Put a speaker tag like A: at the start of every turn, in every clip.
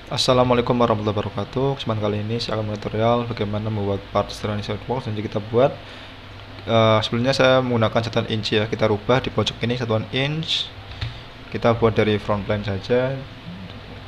A: Assalamualaikum warahmatullahi wabarakatuh. Kesempatan kali ini saya akan tutorial bagaimana membuat part dari SolidWorks. Jadi kita buat sebelumnya saya menggunakan satuan inch ya. Kita rubah di pojok ini satuan inch. Kita buat dari front plane saja.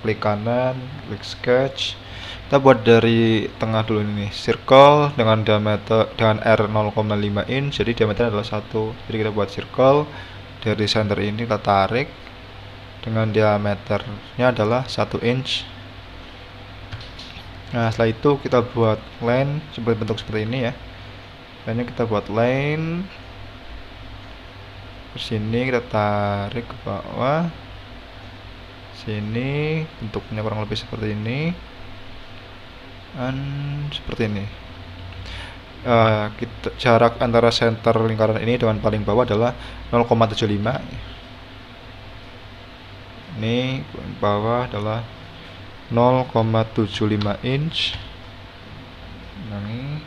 A: Klik kanan, klik sketch. Kita buat dari tengah dulu ini. Circle dengan diameter dengan R 0,5 inch. Jadi diameter adalah 1. Jadi kita buat circle dari center ini kita tarik dengan diameternya adalah 1 inch. Nah, setelah itu kita buat line seperti bentuk seperti ini ya. Lainnya kita buat line ke sini, kita tarik ke bawah. Sini bentuknya kurang lebih seperti ini. Dan seperti ini. Jarak antara center lingkaran ini dengan paling bawah adalah 0,75. Ini bawah adalah 0,75 inch. Ini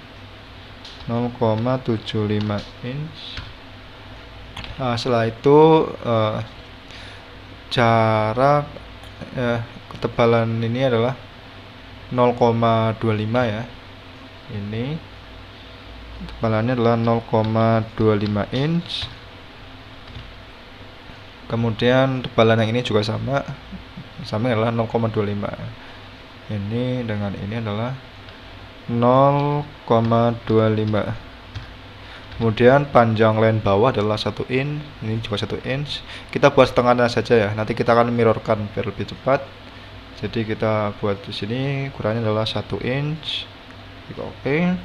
A: 0,75 inch. Nah, setelah itu jarak ketebalan ini adalah 0,25 ya. Ini ketebalannya adalah 0,25 inch. Kemudian tebalan yang ini juga sama adalah 0,25. Ini dengan ini adalah 0,25. Kemudian panjang line bawah adalah 1 inch. Ini juga 1 inch. Kita buat setengahnya saja ya. Nanti kita akan mirrorkan biar lebih cepat. Jadi kita buat di sini ukurannya adalah 1 inch. Oke.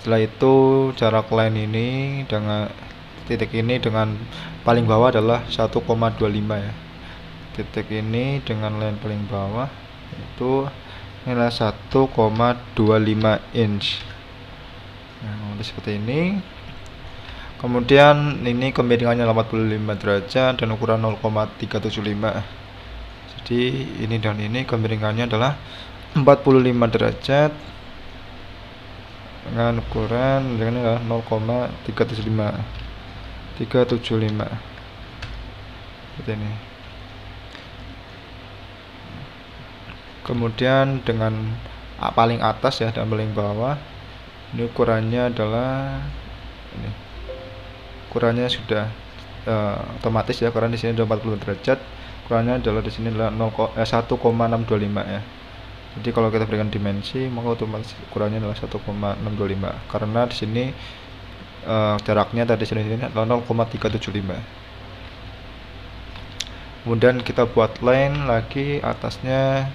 A: Setelah itu jarak line ini dengan titik ini dengan paling bawah adalah 1,25 ya. Titik ini dengan line paling bawah itu nilai 1,25 inch. Nah, seperti ini. Kemudian ini kemiringannya 45 derajat dan ukuran 0,375. Jadi ini dan ini kemiringannya adalah 45 derajat dengan ukuran adalah 0,375. Seperti ini. Kemudian dengan paling atas ya dan paling bawah ini ukurannya adalah ini. Ukurannya sudah otomatis ya, karena di sini ada 40 derajat. Ukurannya adalah di sini adalah 1,625 ya. Jadi kalau kita berikan dimensi maka otomatis ukurannya adalah 1,625 karena di sini jaraknya tadi sini adalah 0,375. Kemudian kita buat line lagi atasnya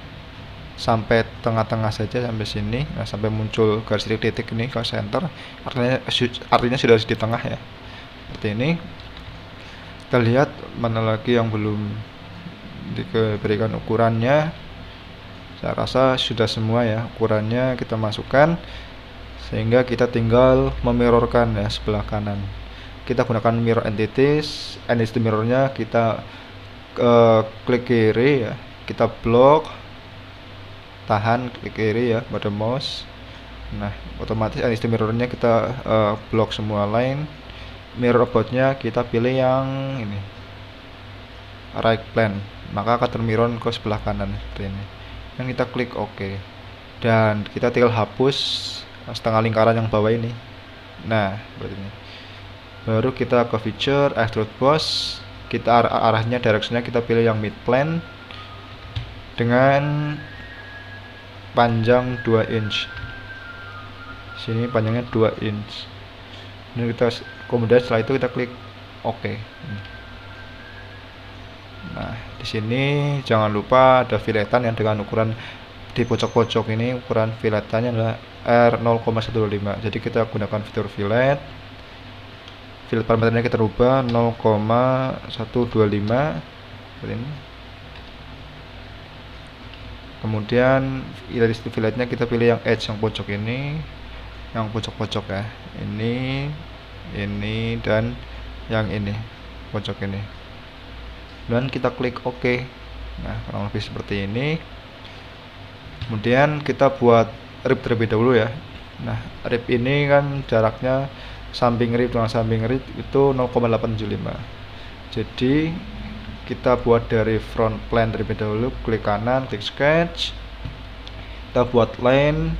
A: sampai tengah-tengah saja sampai sini. Nah, sampai muncul garis titik ini ke center, artinya sudah di tengah ya. Seperti ini. Kita lihat mana lagi yang belum diberikan ukurannya. Saya rasa sudah semua ya ukurannya kita masukkan, sehingga kita tinggal memirrorkan ya sebelah kanan. Kita gunakan mirror entities, entity mirrornya kita klik kiri ya, kita blok, tahan, klik kiri ya pada mouse. Nah, otomatis entity mirrornya kita blok semua line. Mirror aboutnya kita pilih yang ini, right plane, maka akan termirror ke sebelah kanan seperti ini. Dan kita klik OK, dan kita tinggal hapus setengah lingkaran yang bawah ini. Nah, seperti ini. Baru kita ke feature extrude boss, kita arahnya directionnya kita pilih yang mid plane dengan panjang 2 inch. Sini panjangnya 2 inch. Ini kita kemudian setelah itu kita klik OK. Nah, di sini jangan lupa ada filletan yang dengan ukuran di pojok-pojok ini, ukuran filletannya adalah R0,125. Jadi kita gunakan fitur fillet. Fillet parameternya kita rubah 0,125 seperti ini. Kemudian dari filletnya kita pilih yang edge yang pojok ini, yang pojok-pojok ya. Ini dan yang ini, pojok ini. Dan kita klik OK. Nah, kurang lebih seperti ini. Kemudian kita buat rib terlebih dahulu ya. Nah, rib ini kan jaraknya samping rib dengan samping rib itu 0,875. Jadi kita buat dari front plane terlebih dahulu. Klik kanan, klik sketch, kita buat line,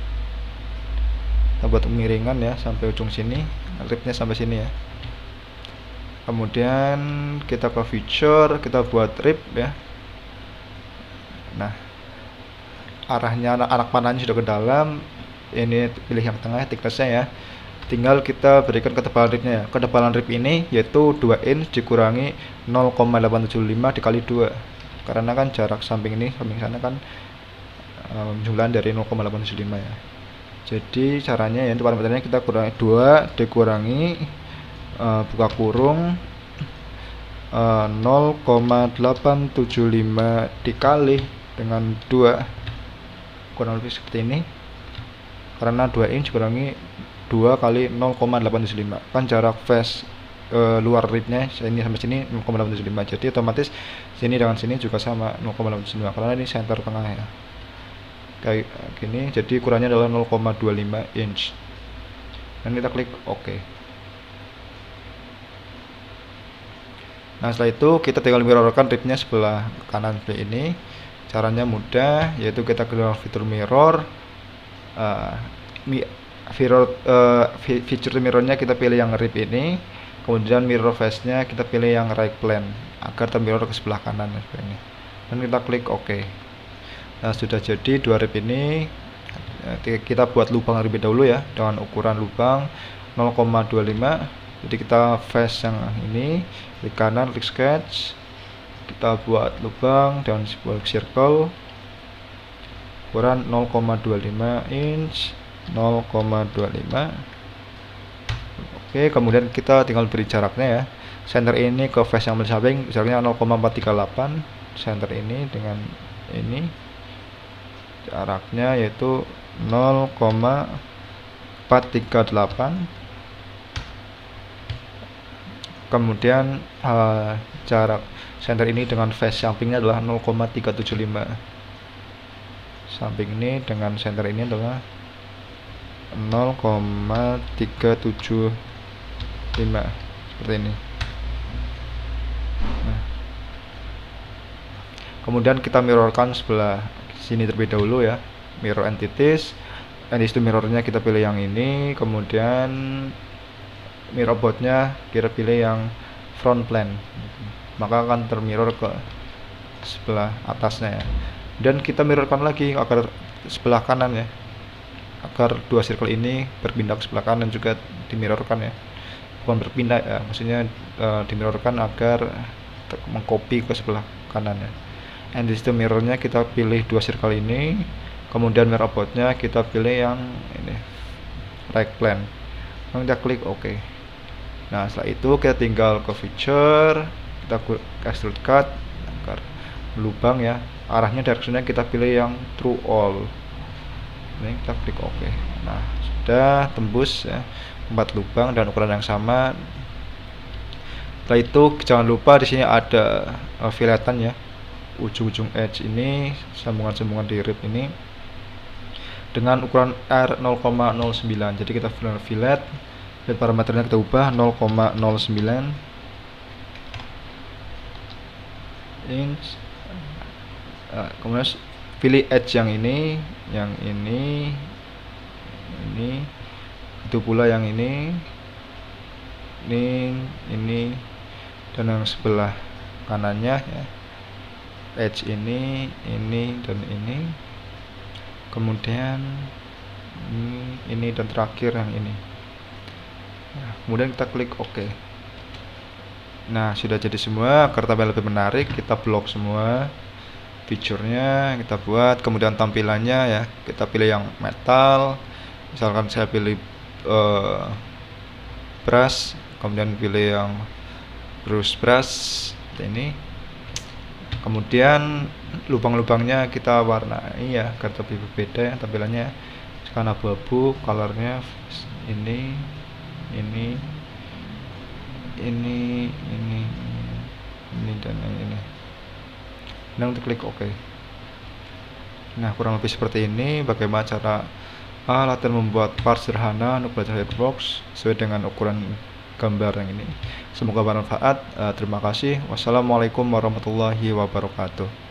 A: kita buat miringan ya sampai ujung sini, ribnya sampai sini ya. Kemudian kita ke feature, kita buat rib ya. Nah, arahnya anak panahnya sudah ke dalam. Ini pilih yang tengah thicknessnya ya. Tinggal kita berikan ketebalan ribnya ya. Ketebalan rib ini yaitu 2 inch dikurangi 0,875 dikali 2, karena kan jarak samping ini samping sana kan jumlahan dari 0,875 ya. Jadi caranya ya, parameternya kita kurangi 2 dikurangi buka kurung 0,875 dikali dengan 2, kurang lebih seperti ini, karena 2 inch kurangi 2 kali 0,875 kan jarak face luar ribnya ini sampai sini 0,875, jadi otomatis sini dengan sini juga sama 0,875 karena ini center tengah ya, kayak gini. Jadi ukurannya adalah 0,25 inch dan kita klik OK. Nah, setelah itu kita tinggal mirrorkan ribnya sebelah kanan seperti ini. Caranya mudah, yaitu kita ke dalam fitur mirror, feature mirrornya kita pilih yang rib ini, kemudian mirror face nya kita pilih yang right plane agar termirror ke sebelah kanan seperti ini, dan kita klik OK. Nah, sudah jadi dua rib ini. Kita buat lubang terlebih dahulu ya dengan ukuran lubang 0,25. jadi kita face yang ini, klik kanan, klik sketch, kita buat lubang dengan sebuah circle ukuran 0,25 inch 0,25. Oke, kemudian kita tinggal beri jaraknya ya. Center ini ke face yang samping jaraknya 0,438. Center ini dengan ini jaraknya yaitu 0,438. Kemudian jarak center ini dengan face sampingnya adalah 0,375. Samping ini dengan center ini adalah 0,375 seperti ini. Nah, kemudian kita mirrorkan sebelah sini terlebih dahulu ya, mirror entities. Entities mirrornya kita pilih yang ini, kemudian mirror boardnya kita pilih yang front plane, maka akan termirror ke sebelah atasnya ya. Dan kita mirrorkan lagi agar sebelah kanan ya, agar dua circle ini berpindah ke sebelah kanan juga dimirrorkan ya, bukan berpindah ya, maksudnya dimirrorkan agar mengcopy ke sebelah kanan ya. And di situ mirrornya kita pilih dua circle ini, kemudian mirror boardnya kita pilih yang ini right plane, lalu kita klik OK. Nah, setelah itu kita tinggal ke feature, kita extrude cut agar lubang ya, arahnya directionnya kita pilih yang true all. Ini kita klik OK. Nah, sudah tembus ya 4 lubang dan ukuran yang sama. Setelah itu jangan lupa di sini ada filletan ya, ujung-ujung edge ini, sambungan-sambungan di rib ini dengan ukuran R0,09. jadi kita fillet dan parameternya kita ubah 0,09 inch. Kemudian pilih edge yang ini, itu pula yang ini, dan yang sebelah kanannya ya, edge ini dan ini, kemudian ini dan terakhir yang ini. Nah, kemudian kita klik OK. Nah, sudah jadi semua. Agar tampil lebih menarik, kita blok semua fiturnya, kita buat. Kemudian tampilannya ya, kita pilih yang metal, misalkan saya pilih brush, kemudian pilih yang brush seperti ini. Kemudian lubang-lubangnya kita warnai ya agar lebih berbeda ya tampilannya. Sekarang abu-abu, colornya ini dan ini. Nah, untuk klik OK. Nah, kurang lebih seperti ini bagaimana cara latihan membuat part sederhana untuk belajar Hitbox sesuai dengan ukuran gambar yang ini. Semoga bermanfaat. Terima kasih. Wassalamualaikum warahmatullahi wabarakatuh.